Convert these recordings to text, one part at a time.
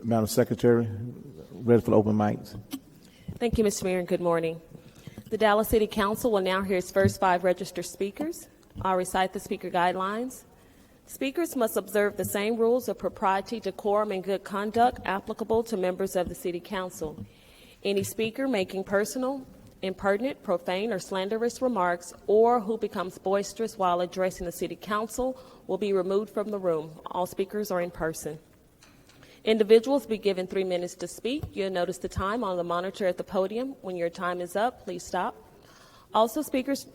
Madam Secretary, ready for the open mics. Thank you, Mr. Mayor, and good morning. The Dallas City Council will now hear its first 5 registered speakers. I'll recite the speaker guidelines. Speakers must observe the same rules of propriety, decorum, and good conduct applicable to members of the City Council. Any speaker making personal, impertinent, profane, or slanderous remarks, or who becomes boisterous while addressing the City Council will be removed from the room. All speakers are in person. Individuals will be given 3 minutes to speak. You'll notice the time on the monitor at the podium. When your time is up, please stop. Also, speakers,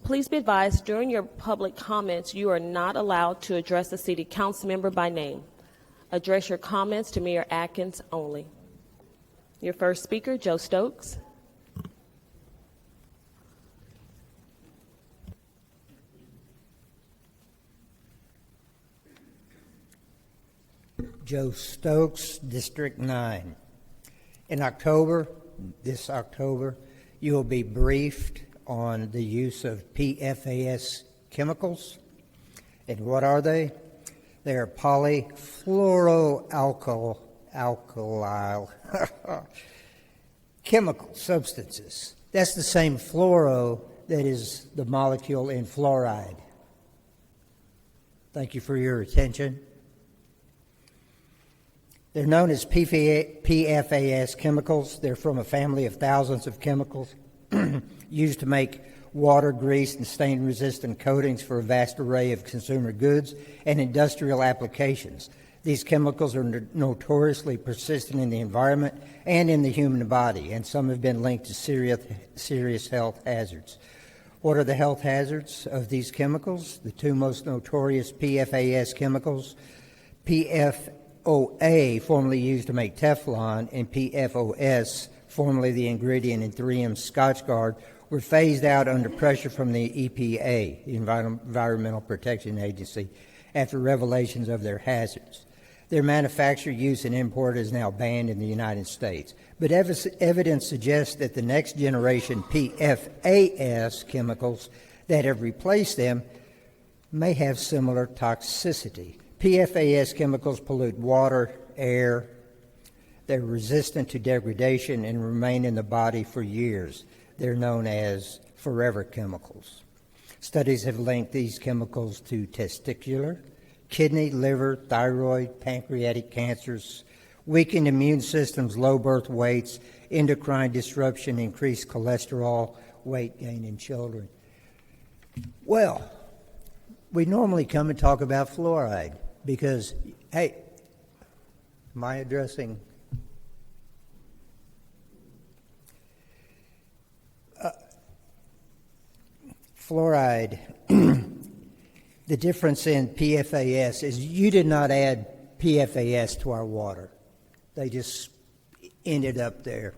please be advised during your public comments, you are not allowed to address a City Council member by name. Address your comments to Mayor Atkins only. Your first speaker, Joe Stokes. Joe Stokes, District 9. In this October, you will be briefed on the use of PFAS chemicals. And what are they? They are polyfluoroalkyl chemical substances. That's the same fluoro that is the molecule in fluoride. Thank you for your attention. They're known as PFAS chemicals. They're from a family of thousands of chemicals used to make water, grease, and stain-resistant coatings for a vast array of consumer goods and industrial applications. These chemicals are notoriously persistent in the environment and in the human body, and some have been linked to serious health hazards. What are the health hazards of these chemicals? The 2 most notorious PFAS chemicals, PFOA, formerly used to make Teflon, and PFOS, formerly the ingredient in 3M Scotchgard, were phased out under pressure from the EPA, the Environmental Protection Agency, after revelations of their hazards. Their manufacture, use, and import is now banned in the United States. But evidence suggests that the next generation PFAS chemicals that have replaced them may have similar toxicity. PFAS chemicals pollute water, air. They're resistant to degradation and remain in the body for years. They're known as forever chemicals. Studies have linked these chemicals to testicular, kidney, liver, thyroid, pancreatic cancers, weakened immune systems, low birth weights, endocrine disruption, increased cholesterol, weight gain in children. Well, we normally come and talk about fluoride because, hey, am I addressing? Fluoride, the difference in PFAS is you did not add PFAS to our water. They just ended up there.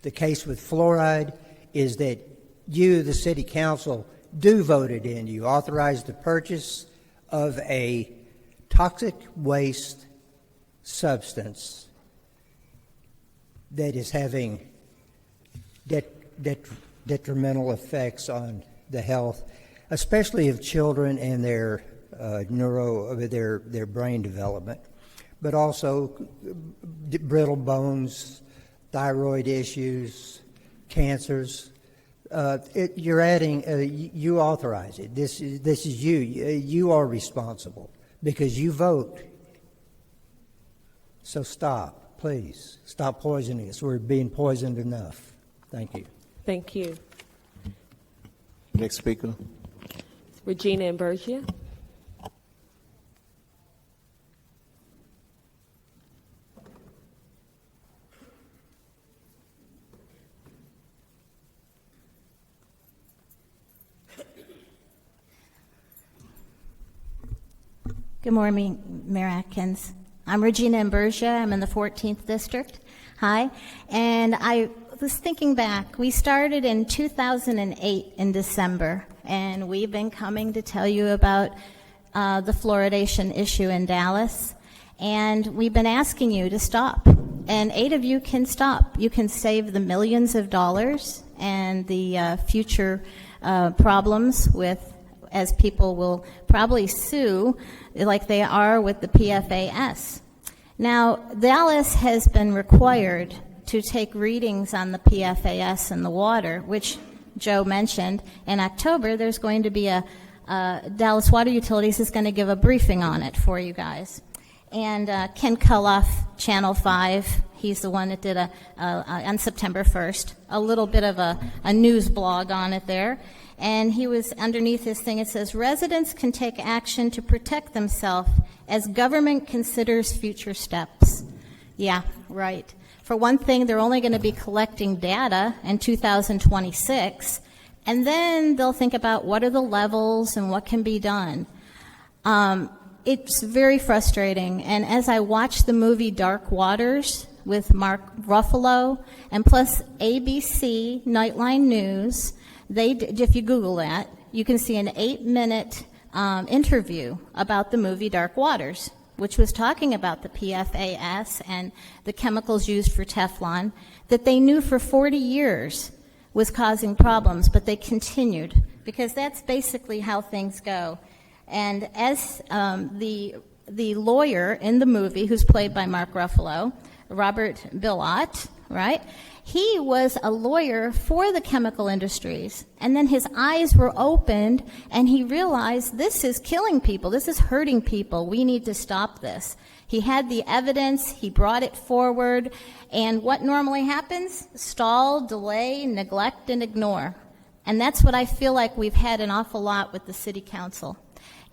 The case with fluoride is that you, the City Council, do vote it in. You authorized the purchase of a toxic waste substance that is having detrimental effects on the health, especially of children and their their brain development, but also brittle bones, thyroid issues, cancers. You're adding. You authorize it. This is you. You are responsible because you vote. So stop, please. Stop poisoning us. We're being poisoned enough. Thank you. Thank you. Next speaker. Regina Imbergia. Good morning, Mayor Atkins. I'm Regina Imbergia. I'm in the 14th District. Hi. And I was thinking back. We started in 2008 in December, and we've been coming to tell you about the fluoridation issue in Dallas. And we've been asking you to stop. And 8 of you can stop. You can save the millions of dollars and the future problems with, as people will probably sue like they are with the PFAS. Now, Dallas has been required to take readings on the PFAS in the water, which Joe mentioned. In October, there's going to be Dallas Water Utilities is going to give a briefing on it for you guys. And Ken Culoff, Channel 5, he's the one that did on September 1st, a little bit of a news blog on it there. And he was underneath this thing, it says, residents can take action to protect themselves as government considers future steps. Yeah, right. For one thing, they're only going to be collecting data in 2026, and then they'll think about what are the levels and what can be done. It's very frustrating, and as I watch the movie Dark Waters with Mark Ruffalo, and plus ABC Nightline News, if you Google that, you can see an 8-minute interview about the movie Dark Waters, which was talking about the PFAS and the chemicals used for Teflon that they knew for 40 years was causing problems, but they continued, because that's basically how things go. And as the lawyer in the movie, who's played by Mark Ruffalo, Robert Bilott, right? He was a lawyer for the chemical industries, and then his eyes were opened, and he realized this is killing people, this is hurting people, we need to stop this. He had the evidence, he brought it forward, and what normally happens? Stall, delay, neglect, and ignore. And that's what I feel like we've had an awful lot with the City Council.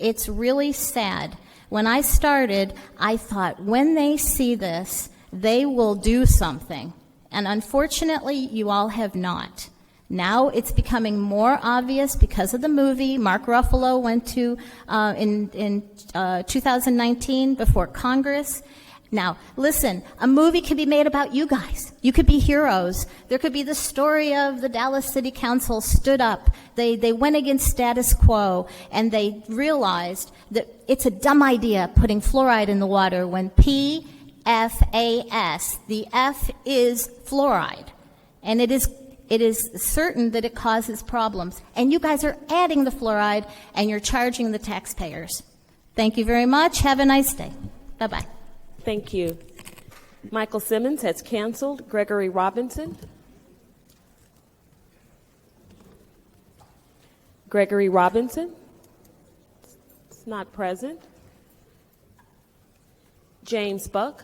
It's really sad. When I started, I thought, when they see this, they will do something. And unfortunately, you all have not. Now it's becoming more obvious because of the movie. Mark Ruffalo went to, in 2019 before Congress. Now, listen, a movie could be made about you guys. You could be heroes. There could be the story of the Dallas City Council stood up. They went against status quo, and they realized that it's a dumb idea putting fluoride in the water when PFAS, the F is fluoride. And it is certain that it causes problems. And you guys are adding the fluoride, and you're charging the taxpayers. Thank you very much. Have a nice day. Bye-bye. Thank you. Michael Simmons has canceled. Gregory Robinson. Gregory Robinson is not present. James Buck.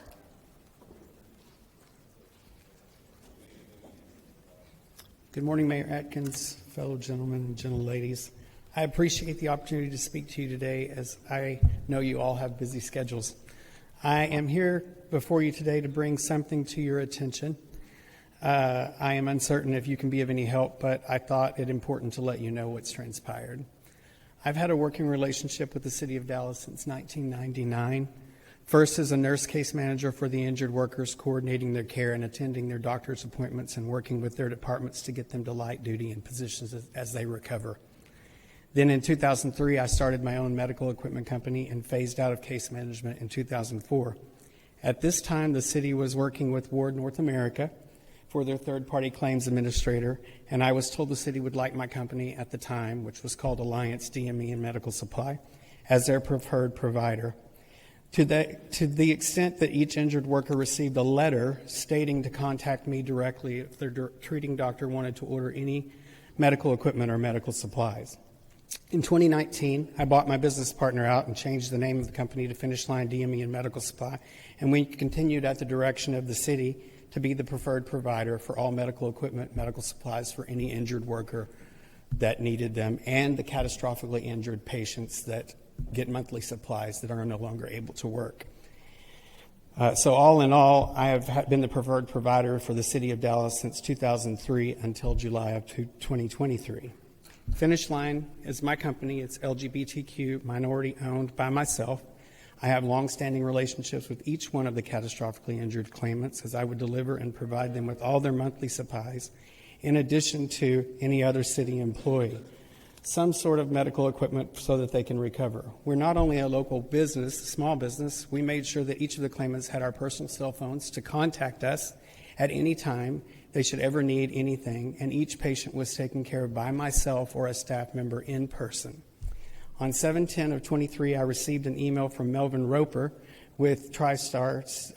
Good morning, Mayor Atkins, fellow gentlemen and gentle ladies. I appreciate the opportunity to speak to you today, as I know you all have busy schedules. I am here before you today to bring something to your attention. I am uncertain if you can be of any help, but I thought it important to let you know what's transpired. I've had a working relationship with the City of Dallas since 1999. First as a nurse case manager for the injured workers, coordinating their care and attending their doctor's appointments and working with their departments to get them to light duty in positions as they recover. Then in 2003, I started my own medical equipment company and phased out of case management in 2004. At this time, the city was working with Ward North America for their third-party claims administrator, and I was told the city would like my company at the time, which was called Alliance DME and Medical Supply, as their preferred provider. To the extent that each injured worker received a letter stating to contact me directly if their treating doctor wanted to order any medical equipment or medical supplies. In 2019, I bought my business partner out and changed the name of the company to Finish Line DME and Medical Supply, and we continued at the direction of the city to be the preferred provider for all medical equipment, medical supplies for any injured worker that needed them, and the catastrophically injured patients that get monthly supplies that are no longer able to work. So all in all, I have been the preferred provider for the City of Dallas since 2003 until July of 2023. Finish Line is my company. It's LGBTQ, minority owned by myself. I have long-standing relationships with each one of the catastrophically injured claimants, as I would deliver and provide them with all their monthly supplies, in addition to any other city employee, some sort of medical equipment so that they can recover. We're not only a local business, small business, we made sure that each of the claimants had our personal cell phones to contact us at any time they should ever need anything, and each patient was taken care of by myself or a staff member in person. On 7/10 of 23, I received an email from Melvin Roper with TriStar's